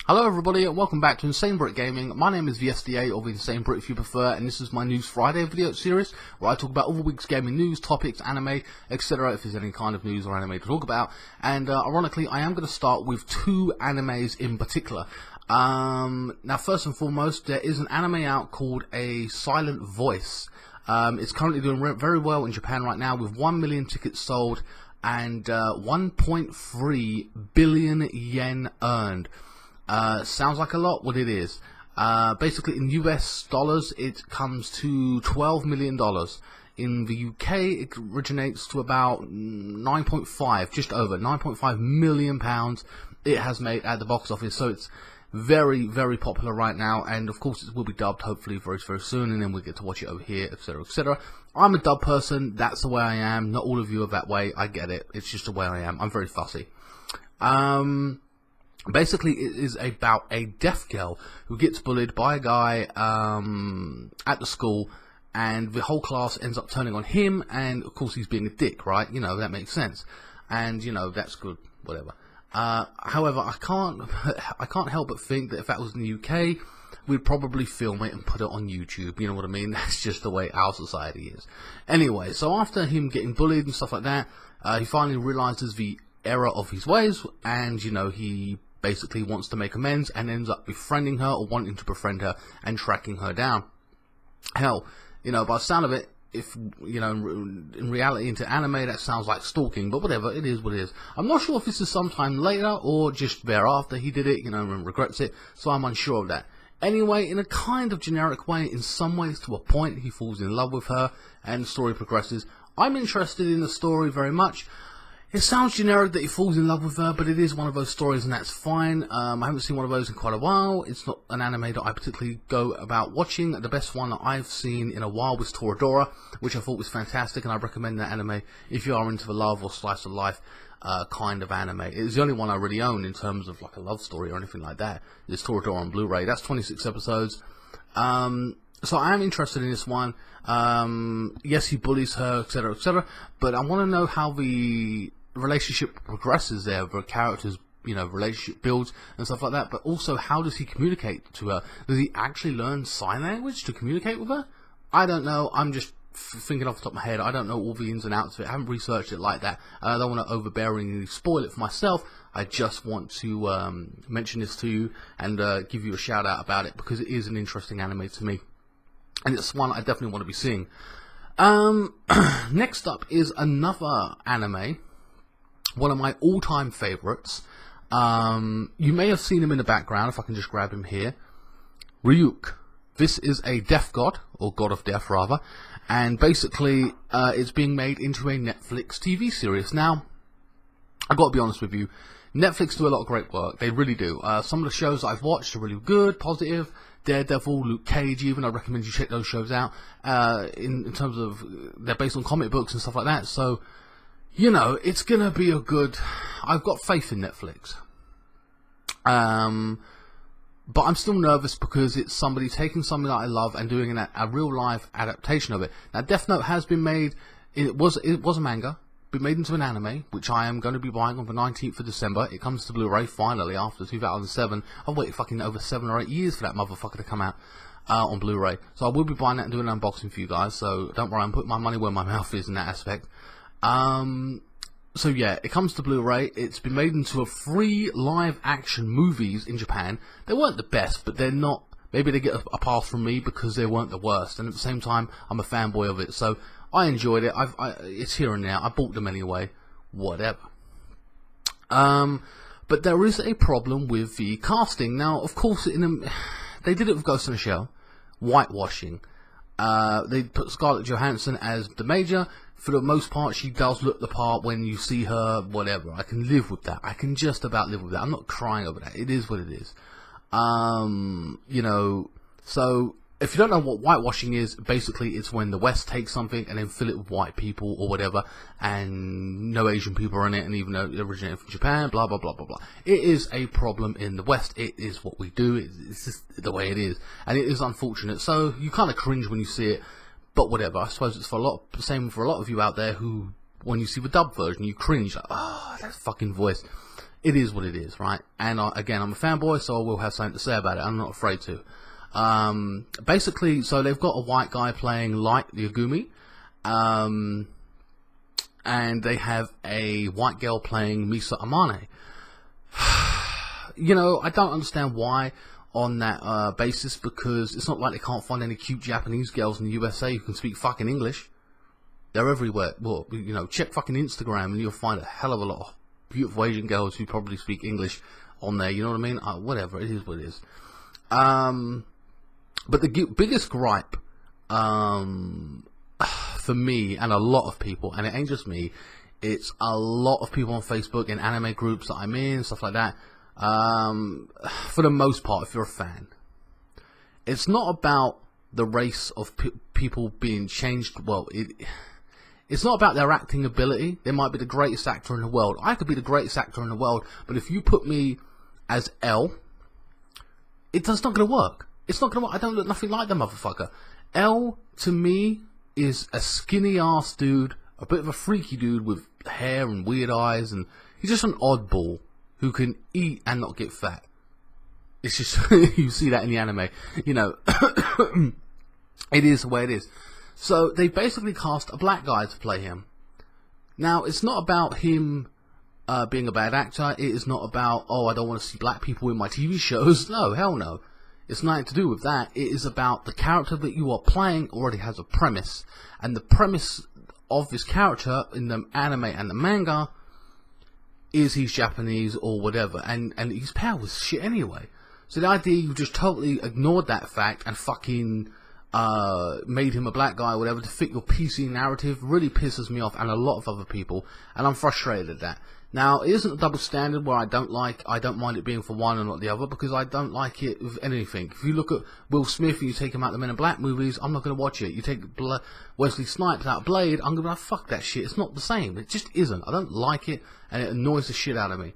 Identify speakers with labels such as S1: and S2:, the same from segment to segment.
S1: Hello everybody and welcome back to INSANEBRIT Gaming. My name is VSDA, or INSANEBRIT if you prefer, and this is my News Friday video series where I talk about all the week's gaming news, topics, anime, etc. if there's any kind of news or anime to talk about. And ironically, I am going to start with two animes in particular. Now first and foremost, there is an anime out called A Silent Voice. It's currently doing very well in Japan right now with 1 million tickets sold and 1.3 billion yen earned. Sounds like a lot. What it is, basically in US dollars it comes to $12 million. In the UK it originates to about 9.5, just over 9.5 million pounds it has made at the box office. So it's very, very popular right now, and of course it will be dubbed hopefully very, very soon, and then we'll get to watch it over here, etc, etc. I'm a dub person, that's the way I am. Not all of you are that way, I get it. It's just the way I am. I'm very fussy. Basically, it is about a deaf girl who gets bullied by a guy at the school, and the whole class ends up turning on him, and of course he's being a dick, right? You know, that makes sense, and you know, that's good, whatever. However, I can't help but think that if that was in the UK, we'd probably film it and put it on YouTube, you know what I mean? That's just the way our society is. Anyway, so after him getting bullied and stuff like that, he finally realizes the error of his ways, and you know, he basically wants to make amends and ends up befriending her, or wanting to befriend her and tracking her down. Hell, you know, by the sound of it, if you know, in reality, into anime, that sounds like stalking, but whatever, it is what it is. I'm not sure if this is sometime later or just thereafter he did it, you know, and regrets it, so I'm unsure of that. Anyway, in a kind of generic way, in some ways to a point, he falls in love with her and the story progresses. I'm interested in the story very much. It sounds generic that he falls in love with her, but it is one of those stories, and that's fine. I haven't seen one of those in quite a while. It's not an anime that I particularly go about watching. The best one that I've seen in a while was Toradora, which I thought was fantastic, and I recommend that anime if you are into the love or slice of life kind of anime. It's the only one I really own in terms of like a love story or anything like that. It's Toradora on Blu-ray. That's 26 episodes. So I am interested in this one. Yes, he bullies her, etc, etc, but I want to know how the relationship progresses there, the characters, you know, relationship builds and stuff like that. But also, how does he communicate to her? Does he actually learn sign language to communicate with her? I don't know. I'm just thinking off the top of my head. I don't know all the ins and outs of it. I haven't researched it like that. I don't want to overbearingly spoil it for myself. I just want to mention this to you and give you a shout out about it, because it is an interesting anime to me, and it's one I definitely want to be seeing. Next up is another anime, one of my all-time favorites. You may have seen him in the background, if I can just grab him here. Ryuk. This is a death god, or god of death rather, and basically it's being made into a Netflix TV series. Now, I've got to be honest with you, Netflix do a lot of great work, they really do. Some of the shows I've watched are really good, positive. Daredevil, Luke Cage even, I recommend you check those shows out. In terms of, they're based on comic books and stuff like that, so you know, it's gonna be a good... I've got faith in Netflix. But I'm still nervous because it's somebody taking something that I love and doing a real life adaptation of it. Now, Death Note has been made... It was a manga, been made into an anime, which I am going to be buying on the 19th of December. It comes to Blu-ray finally after 2007. I've waited fucking over 7 or 8 years for that motherfucker to come out on Blu-ray. So I will be buying that and doing an unboxing for you guys. So don't worry, I'm putting my money where my mouth is in that aspect. So yeah, it comes to Blu-ray. It's been made into a 3 live action movies in Japan. They weren't the best, but they're not... Maybe they get a pass from me because they weren't the worst. And at the same time, I'm a fanboy of it. So I enjoyed it. It's here and now. I bought them anyway. Whatever. But there is a problem with the casting. Now, of course, they did it with Ghost in the Shell. Whitewashing. They put Scarlett Johansson as the Major. For the most part, she does look the part when you see her, whatever. I can live with that. I can just about live with that. I'm not crying over that. It is what it is. You know, so if you don't know what whitewashing is, basically it's when the West takes something and then fill it with white people or whatever, and no Asian people are in it, and even though it originated from Japan, blah, blah, blah, blah, blah. It is a problem in the West. It is what we do. It's just the way it is. And it is unfortunate. So you kind of cringe when you see it. But whatever, I suppose it's same for a lot of you out there who, when you see the dub version, you cringe, like, oh, that fucking voice. It is what it is, right? And again, I'm a fanboy, so I will have something to say about it. I'm not afraid to. Basically, so they've got a white guy playing Light the Agumi, and they have a white girl playing Misa Amane. You know, I don't understand why on that basis, because it's not like they can't find any cute Japanese girls in the USA who can speak fucking English. They're everywhere. Well, you know, check fucking Instagram and you'll find a hell of a lot of beautiful Asian girls who probably speak English on there, you know what I mean? Whatever, it is what it is. But the biggest gripe for me and a lot of people, and it ain't just me, it's a lot of people on Facebook and anime groups that I'm in, stuff like that. For the most part, if you're a fan, it's not about the race of people being changed. Well, it's not about their acting ability. They might be the greatest actor in the world. I could be the greatest actor in the world, but if you put me as L, it's not going to work. It's not going to work. I don't look nothing like the motherfucker. L, to me, is a skinny ass dude, a bit of a freaky dude with hair and weird eyes, and he's just an oddball who can eat and not get fat. It's just, you see that in the anime, you know. It is the way it is. So they basically cast a black guy to play him. Now, it's not about him being a bad actor. It is not about, oh, I don't want to see black people in my TV shows. No, hell no. It's nothing to do with that. It is about the character that you are playing already has a premise. And the premise of this character in the anime and the manga is he's Japanese or whatever. And he's pale as shit anyway. So the idea you just totally ignored that fact and fucking made him a black guy or whatever to fit your PC narrative really pisses me off, and a lot of other people, and I'm frustrated at that. Now, it isn't a double standard where I don't mind it being for one and not the other, because I don't like it with anything. If you look at Will Smith and you take him out of the Men in Black movies, I'm not going to watch it. You take Wesley Snipes out of Blade, I'm going to be like, fuck that shit. It's not the same. It just isn't. I don't like it, and it annoys the shit out of me.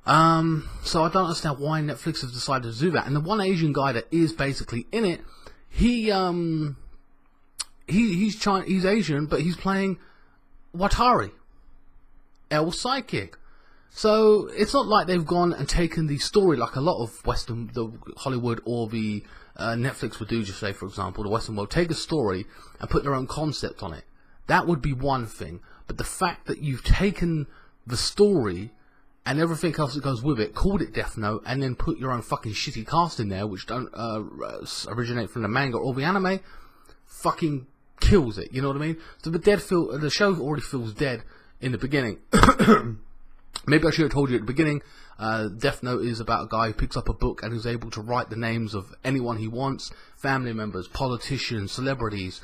S1: So I don't understand why Netflix has decided to do that. And the one Asian guy that is basically in it, he's Asian, but he's playing Watari, L's sidekick. So it's not like they've gone and taken the story like a lot of the Hollywood or the Netflix would do, just say for example, the Western world, take a story and put their own concept on it. That would be one thing. But the fact that you've taken the story and everything else that goes with it, called it Death Note, and then put your own fucking shitty cast in there, which don't originate from the manga or the anime, fucking kills it, you know what I mean? So the show already feels dead in the beginning. Maybe I should have told you at the beginning, Death Note is about a guy who picks up a book and is able to write the names of anyone he wants, family members, politicians, celebrities,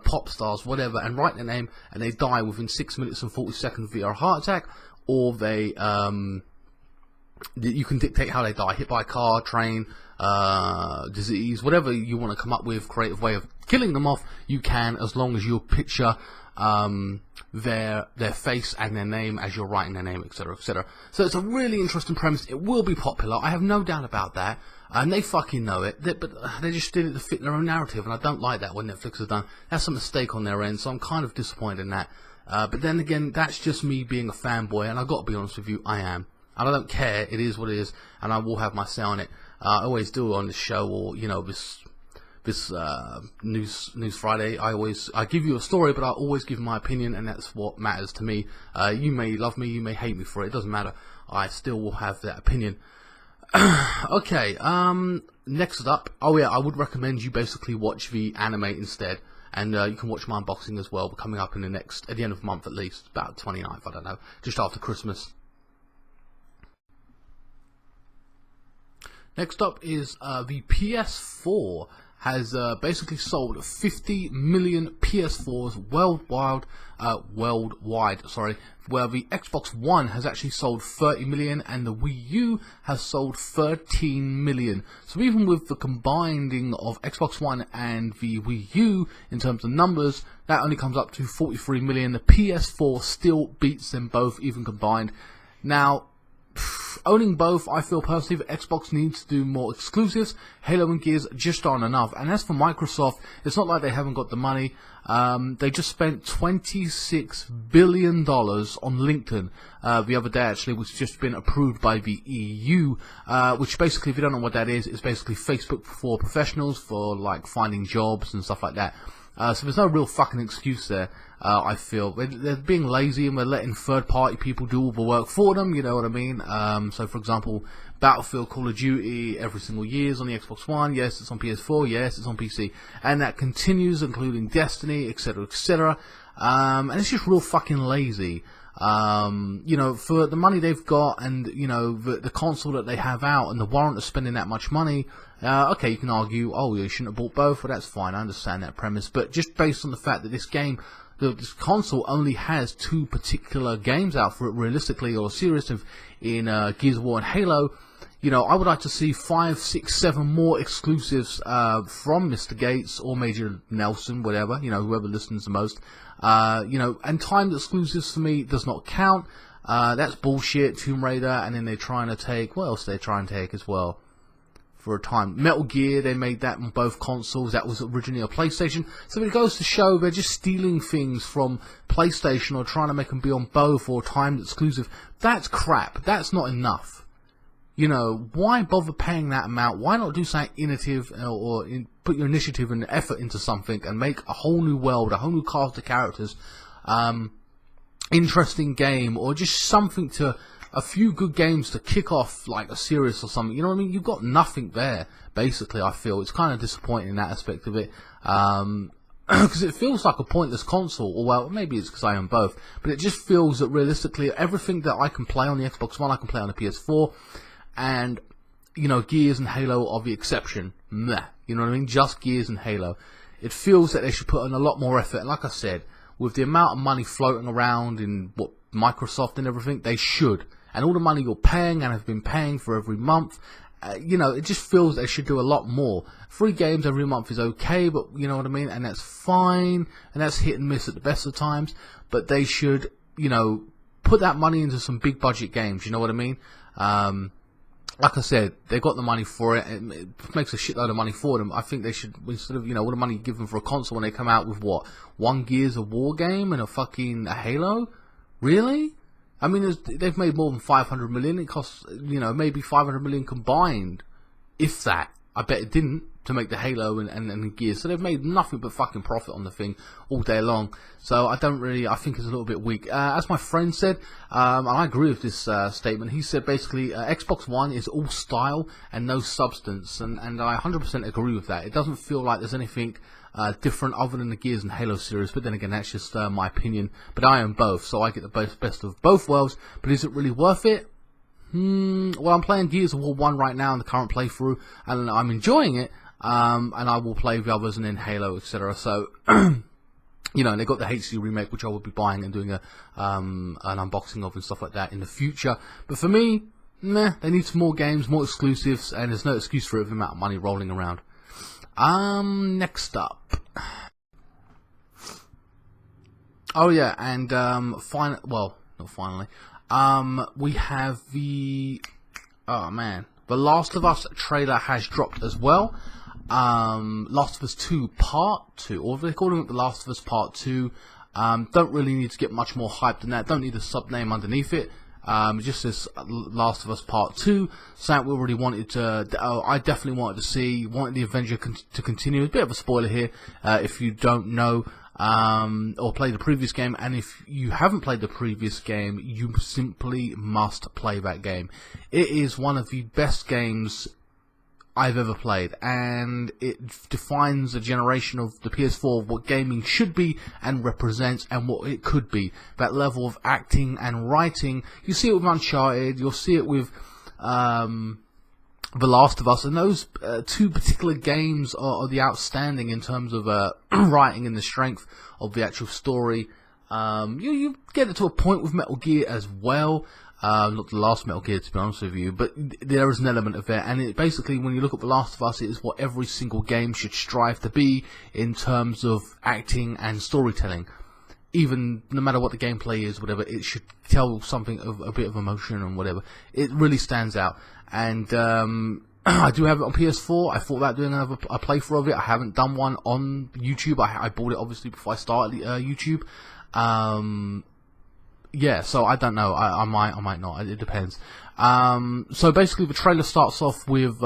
S1: pop stars, whatever, and write their name, and they die within 6 minutes and 40 seconds via a heart attack, or they, you can dictate how they die, hit by a car, train, disease, whatever you want to come up with, creative way of killing them off, you can, as long as you picture their face and their name as you're writing their name, etc., etc. So it's a really interesting premise. It will be popular, I have no doubt about that, and they fucking know it, but they just did it to fit their own narrative, and I don't like that what Netflix has done. That's a mistake on their end, so I'm kind of disappointed in that. But then again, that's just me being a fanboy, and I've got to be honest with you, I am. And I don't care, it is what it is, and I will have my say on it. I always do on this show, or, you know, this News Friday. I give you a story, but I always give my opinion, and that's what matters to me. You may love me, you may hate me for it, it doesn't matter. I still will have that opinion. Okay, next up, oh yeah, I would recommend you basically watch the anime instead. And you can watch my unboxing as well, coming up in at the end of the month at least, about 29th, I don't know, just after Christmas. Next up is the PS4 has basically sold 50 million PS4s worldwide, where the Xbox One has actually sold 30 million and the Wii U has sold 13 million. So even with the combining of Xbox One and the Wii U in terms of numbers, that only comes up to 43 million. The PS4 still beats them both, even combined. Now, owning both, I feel personally that Xbox needs to do more exclusives. Halo and Gears just aren't enough. And as for Microsoft, it's not like they haven't got the money. They just spent $26 billion on LinkedIn the other day, actually, which has just been approved by the EU, which basically, if you don't know what that is, it's basically Facebook for professionals, for like finding jobs and stuff like that. So there's no real fucking excuse there, I feel. They're being lazy and they're letting third-party people do all the work for them, you know what I mean? So, for example, Battlefield, Call of Duty, every single year is on the Xbox One. Yes, it's on PS4. Yes, it's on PC. And that continues, including Destiny, etc., etc. And it's just real fucking lazy. You know, for the money they've got and, you know, the console that they have out and the warrant of spending that much money, okay, you can argue, oh, you shouldn't have bought both. Well, that's fine. I understand that premise. But just based on the fact that this game, this console only has 2 particular games out for it, realistically, or serious in Gears of War and Halo, you know, I would like to see 5, 6, 7 more exclusives from Mr. Gates or Major Nelson, whatever, you know, whoever listens the most. You know, and timed exclusives for me does not count. That's bullshit. Tomb Raider, and then they're trying to take, what else they try and take as well? For a time, Metal Gear, they made that on both consoles. That was originally a PlayStation. So it goes to show they're just stealing things from PlayStation or trying to make them be on both or timed exclusive. That's crap. That's not enough. You know, why bother paying that amount? Why not do something innovative or put your initiative and effort into something and make a whole new world, a whole new cast of characters, interesting game, or just something to... a few good games to kick off like a series or something, you know what I mean? You've got nothing there, basically, I feel. It's kind of disappointing in that aspect of it, because it feels like a pointless console, or well, maybe it's because I own both, but it just feels that realistically, everything that I can play on the Xbox One, I can play on the PS4, and, you know, Gears and Halo are the exception. Meh, you know what I mean? Just Gears and Halo. It feels that they should put in a lot more effort, and like I said, with the amount of money floating around in what Microsoft and everything, they should. And all the money you're paying and have been paying for every month, you know, it just feels they should do a lot more. Free games every month is okay, but you know what I mean? And that's fine, and that's hit and miss at the best of times, but they should, you know, put that money into some big budget games, you know what I mean? Like I said, they've got the money for it, and it makes a shitload of money for them. I think they should, instead of, you know, all the money given for a console when they come out with, what, 1 Gears of War game and a Halo? Really? I mean, they've made more than 500 million. It costs, you know, maybe 500 million combined, if that. I bet it didn't, to make the Halo and Gears. So they've made nothing but fucking profit on the thing all day long. So I think it's a little bit weak. As my friend said, and I agree with this statement, he said basically Xbox One is all style and no substance. And I 100% agree with that. It doesn't feel like there's anything different other than the Gears and Halo series, but then again, that's just my opinion. But I own both, so I get the best of both worlds. But is it really worth it? Well, I'm playing Gears of War 1 right now in the current playthrough, and I'm enjoying it. And I will play the others and then Halo, etc. So, you know, and they got the HD remake, which I will be buying and doing an unboxing of and stuff like that in the future. But for me, nah, they need some more games, more exclusives, and there's no excuse for it with the amount of money rolling around. Next up. Oh yeah, and well, not finally. We have the The Last of Us trailer has dropped as well. Last of Us 2 Part 2, or they're calling it The Last of Us Part 2. Don't really need to get much more hype than that. Don't need a sub name underneath it. It just says Last of Us Part 2. Something we already wanted to, I definitely wanted to see, wanted the Avenger to continue. A bit of a spoiler here, if you don't know, or play the previous game, and if you haven't played the previous game, you simply must play that game. It is one of the best games I've ever played, and it defines a generation of the PS4 of what gaming should be and represents and what it could be. That level of acting and writing, you see it with Uncharted, you'll see it with The Last of Us, and those two particular games are the outstanding in terms of writing and the strength of the actual story. You get it to a point with Metal Gear as well. Not the last Metal Gear, to be honest with you, but there is an element of it, and it basically, when you look at The Last of Us, it is what every single game should strive to be in terms of acting and storytelling. even no matter what the gameplay is, whatever, it should tell something of a bit of emotion and whatever. It really stands out. And I do have it on PS4. I thought about doing a playthrough of it. I haven't done one on YouTube. I bought it obviously before I started YouTube. Yeah, so I don't know. I might not. It depends. So basically, the trailer starts off with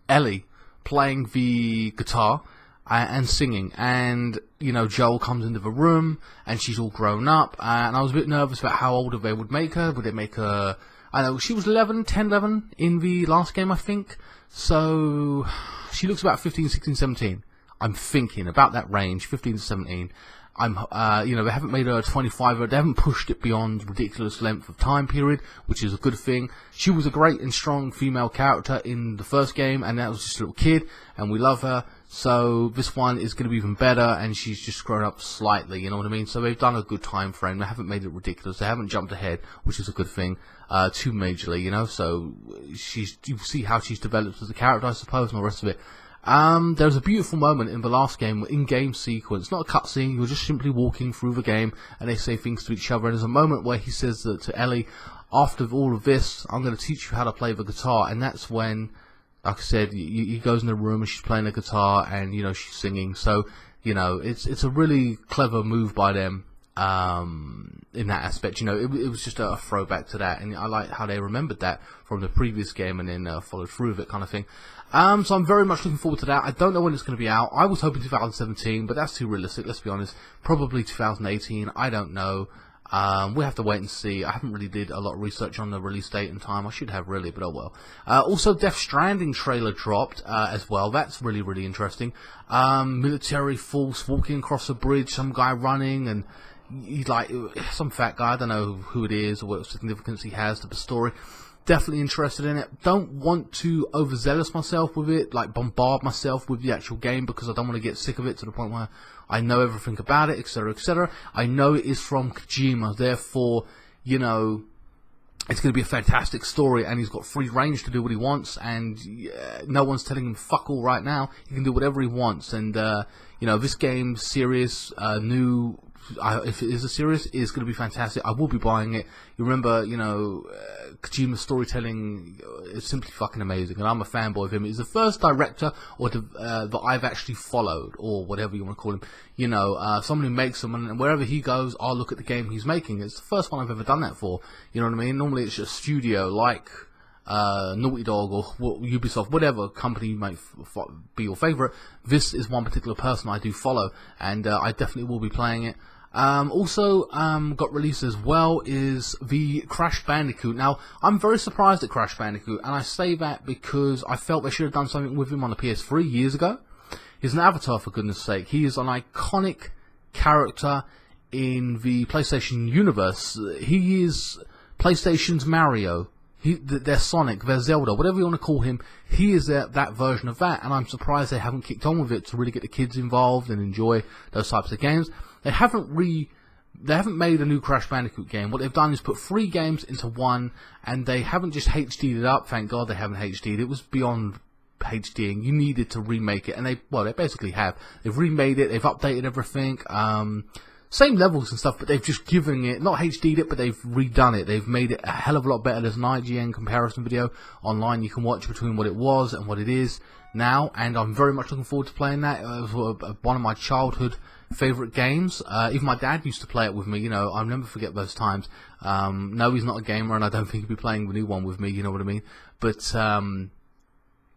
S1: Ellie playing the guitar and singing, and you know, Joel comes into the room and she's all grown up, and I was a bit nervous about how old they would make her. Would they make her, I know she was 11 in the last game, I think, so she looks about 15, 16, 17. I'm thinking about that range, 15 to 17. You know, they haven't made her a 25er, they haven't pushed it beyond ridiculous length of time period, which is a good thing. She was a great and strong female character in the first game, and that was just a little kid, and we love her. So this one is going to be even better, and she's just grown up slightly, you know what I mean? So they've done a good time frame, they haven't made it ridiculous, they haven't jumped ahead, which is a good thing, too majorly, you know? So you see how she's developed as a character, I suppose, and all the rest of it. There's a beautiful moment in the last game, in-game sequence, not a cutscene, you're just simply walking through the game, and they say things to each other, and there's a moment where he says that to Ellie, after all of this, I'm going to teach you how to play the guitar, and that's when, like I said, he goes in the room and she's playing the guitar, and, you know, she's singing, so, you know, it's a really clever move by them, in that aspect, you know, it was just a throwback to that, and I like how they remembered that from the previous game and then followed through with it, kind of thing. So I'm very much looking forward to that. I don't know when it's going to be out. I was hoping 2017, but that's too realistic, let's be honest. Probably 2018, I don't know. We'll have to wait and see. I haven't really did a lot of research on the release date and time. I should have really, but oh well. Also, Death Stranding trailer dropped as well. That's really, really interesting. Military force walking across a bridge, some guy running, and he's like some fat guy. I don't know who it is or what significance he has to the story. Definitely interested in it. Don't want to overzealous myself with it, like bombard myself with the actual game, because I don't want to get sick of it to the point where I know everything about it, etc., etc. I know it is from Kojima, therefore, you know, it's going to be a fantastic story, and he's got free range to do what he wants, and no one's telling him fuck all right now. He can do whatever he wants, and you know, this game's serious, new. If it is a series, it's going to be fantastic. I will be buying it. You remember, you know, Kojima's storytelling is simply fucking amazing, and I'm a fanboy of him. He's the first director that I've actually followed, or whatever you want to call him. You know, someone who makes them, and wherever he goes, I'll look at the game he's making. It's the first one I've ever done that for. You know what I mean? Normally it's just a studio like Naughty Dog or Ubisoft, whatever company might be your favorite. This is one particular person I do follow, and I definitely will be playing it. Also, got released as well is the Crash Bandicoot. Now, I'm very surprised at Crash Bandicoot, and I say that because I felt they should have done something with him on the PS3 years ago. He's an avatar, for goodness sake. He is an iconic character in the PlayStation universe. He is PlayStation's Mario. They're Sonic, they're Zelda, whatever you want to call him. He is that version of that, and I'm surprised they haven't kicked on with it to really get the kids involved and enjoy those types of games. They haven't made a new Crash Bandicoot game. What they've done is put 3 games into one, and they haven't just HD'd it up. Thank God they haven't HD'd it. It was beyond HDing. You needed to remake it, and they basically have. They've remade it, they've updated everything, same levels and stuff, but they've just given it, not HD'd it, but they've redone it. They've made it a hell of a lot better. There's an IGN comparison video online you can watch between what it was and what it is now, and I'm very much looking forward to playing that. It was one of my childhood favourite games. Even my dad used to play it with me, you know, I'll never forget those times. No, he's not a gamer, and I don't think he'll be playing the new one with me, you know what I mean? But,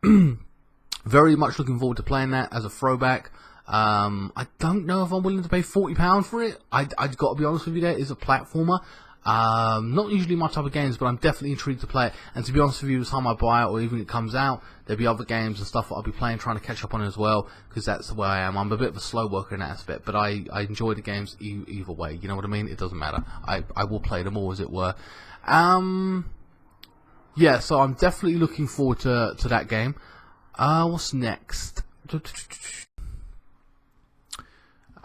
S1: very much looking forward to playing that as a throwback. I don't know if I'm willing to pay £40 for it. I've got to be honest with you, there is a platformer. Not usually my type of games, but I'm definitely intrigued to play it. And to be honest with you, the time I buy it, or even it comes out, there'll be other games and stuff that I'll be playing, trying to catch up on as well, because that's the way I am. I'm a bit of a slow worker in that aspect, but I enjoy the games either way, you know what I mean? It doesn't matter. I will play them all, as it were. Yeah, so I'm definitely looking forward to that game. What's next?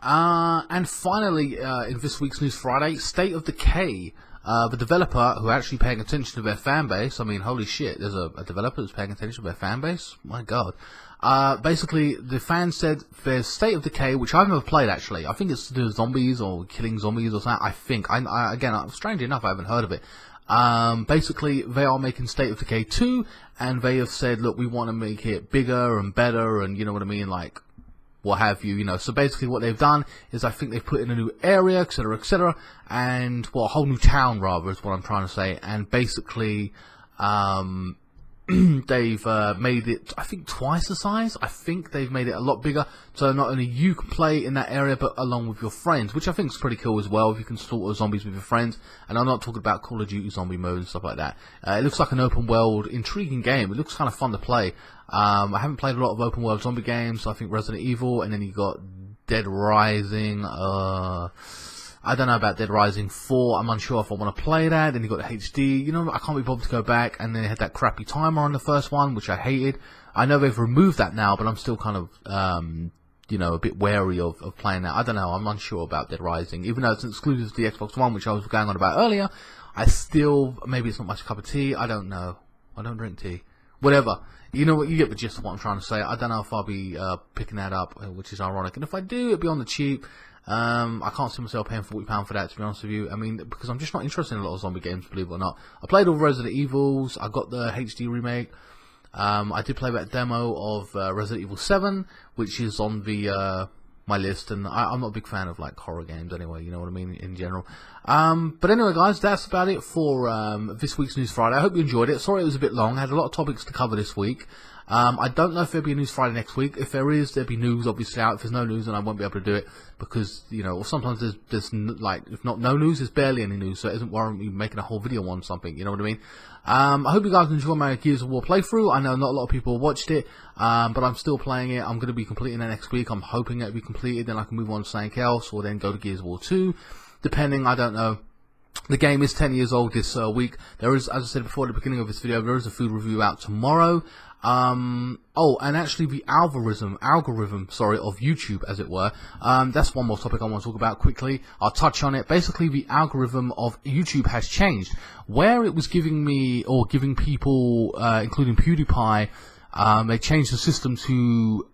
S1: And finally, in this week's News Friday, State of Decay the developer who are actually paying attention to their fan base. I mean, holy shit, there's a developer that's paying attention to their fan base. My God. Basically, the fans said there's State of Decay, which I've never played actually. I think it's to do with zombies or killing zombies or something. I think. Again, strangely enough, I haven't heard of it. Basically, they are making State of Decay 2, and they have said, look, we want to make it bigger and better, and you know what I mean, like, what have you, you know. So basically what they've done is I think they've put in a new area, etc., and, well, a whole new town, rather, is what I'm trying to say, and basically, they've made it, I think, twice the size. I think they've made it a lot bigger, so not only you can play in that area, but along with your friends, which I think is pretty cool as well, if you can slaughter zombies with your friends. And I'm not talking about Call of Duty zombie mode and stuff like that. It looks like an open world, intriguing game. It looks kind of fun to play. I haven't played a lot of open world zombie games, so I think Resident Evil, and then you got Dead Rising, I don't know about Dead Rising 4, I'm unsure if I want to play that. Then you got the HD, you know, I can't be bothered to go back. And then they had that crappy timer on the first one, which I hated. I know they've removed that now, but I'm still kind of, you know, a bit wary of playing that. I don't know, I'm unsure about Dead Rising. Even though it's exclusive to the Xbox One, which I was going on about earlier, I still, maybe it's not much cup of tea, I don't know. I don't drink tea. Whatever. You know what, you get the gist of what I'm trying to say. I don't know if I'll be picking that up, which is ironic. And if I do, it'll be on the cheap. I can't see myself paying £40 for that, to be honest with you. I mean, because I'm just not interested in a lot of zombie games, believe it or not. I played all Resident Evils, I got the HD remake. I did play that demo of Resident Evil 7, which is on the my list, and I'm not a big fan of like horror games anyway, you know what I mean, in general. But anyway guys, that's about it for this week's News Friday. I hope you enjoyed it. Sorry it was a bit long, I had a lot of topics to cover this week. I don't know if there'll be a News Friday next week. If there is, there'll be news obviously out. If there's no news, then I won't be able to do it, because, you know, sometimes there's like, if not no news, there's barely any news, so it isn't warrant me making a whole video on something, you know what I mean? I hope you guys enjoy my Gears of War playthrough. I know not a lot of people watched it, but I'm still playing it. I'm going to be completing it next week. I'm hoping it'll be completed, then I can move on to something else, or then go to Gears of War 2, depending, I don't know. The game is 10 years old this week. There is, as I said before at the beginning of this video, there is a food review out tomorrow. Oh, and actually the algorithm, of YouTube, as it were, that's one more topic I want to talk about quickly. I'll touch on it. Basically, the algorithm of YouTube has changed. Where it was giving me, or giving people, including PEWDIEPIE, they changed the system to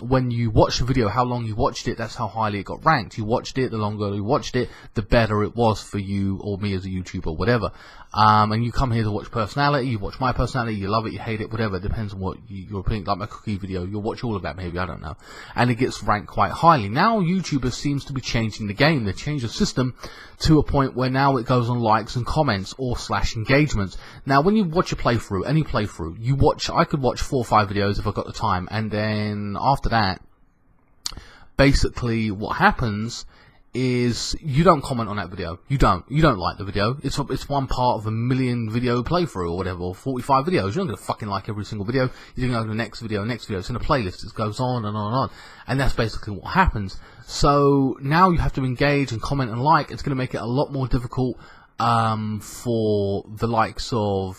S1: when you watch the video, how long you watched it, that's how highly it got ranked. You watched it, the longer you watched it, the better it was for you or me as a YouTuber, whatever. And you come here to watch personality, you watch my personality, you love it, you hate it, whatever. It depends on what your opinion, like my cookie video, you'll watch all of that maybe, I don't know. And it gets ranked quite highly. Now YouTubers seems to be changing the game. They changed the system to a point where now it goes on likes and comments or / engagements. Now when you watch a playthrough, any playthrough, you watch, I could watch 4 or 5 videos if I got the time, and then after that, basically what happens is you don't comment on that video. You don't like the video. It's one part of a million video playthrough or whatever, or 45 videos. You're not going to fucking like every single video. You're going to go to the next video. It's in a playlist. It goes on and on and on. And that's basically what happens. So now you have to engage and comment and like. It's going to make it a lot more difficult for the likes of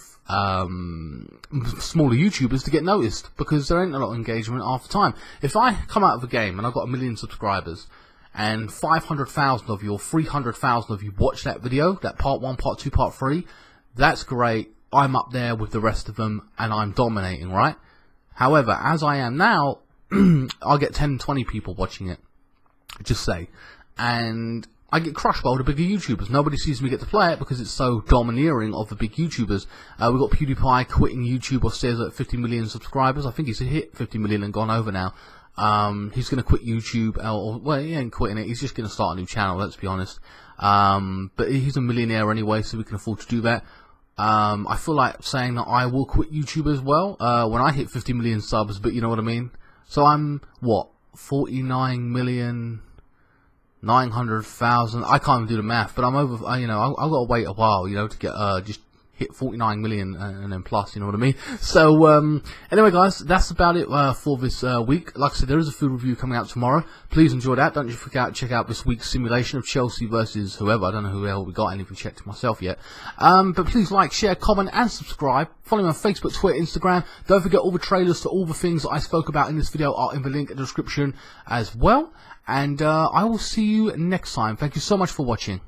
S1: smaller YouTubers to get noticed, because there ain't a lot of engagement half the time. If I come out of a game and I've got 1 million subscribers, and 500,000 of you or 300,000 of you watch that video, that part 1, part 2, part 3, that's great. I'm up there with the rest of them and I'm dominating, right? However, as I am now, I'll get 10, 20 people watching it, just say, and I get crushed by all the bigger YouTubers. Nobody sees me get to play it because it's so domineering of the big YouTubers. We've got PEWDIEPIE quitting YouTube, or stays at 50 million subscribers. I think he's hit 50 million and gone over now. He's going to quit YouTube, well, he ain't quitting it, he's just going to start a new channel, let's be honest. But he's a millionaire anyway, so we can afford to do that. I feel like saying that I will quit YouTube as well, when I hit 50 million subs, but you know what I mean? So I'm, what, 49,900,000, I can't even do the math, but I'm over, you know, I've got to wait a while, you know, to get, just hit 49 million and then plus, you know what I mean? So anyway guys, that's about it for this week. Like I said, there is a food review coming out tomorrow. Please enjoy that. Don't you forget to check out this week's simulation of Chelsea versus whoever. I don't know who the hell we got, I haven't even checked myself yet. But please like, share, comment and subscribe. Follow me on Facebook, Twitter, Instagram. Don't forget all the trailers to all the things that I spoke about in this video are in the link in the description as well. And I will see you next time. Thank you so much for watching.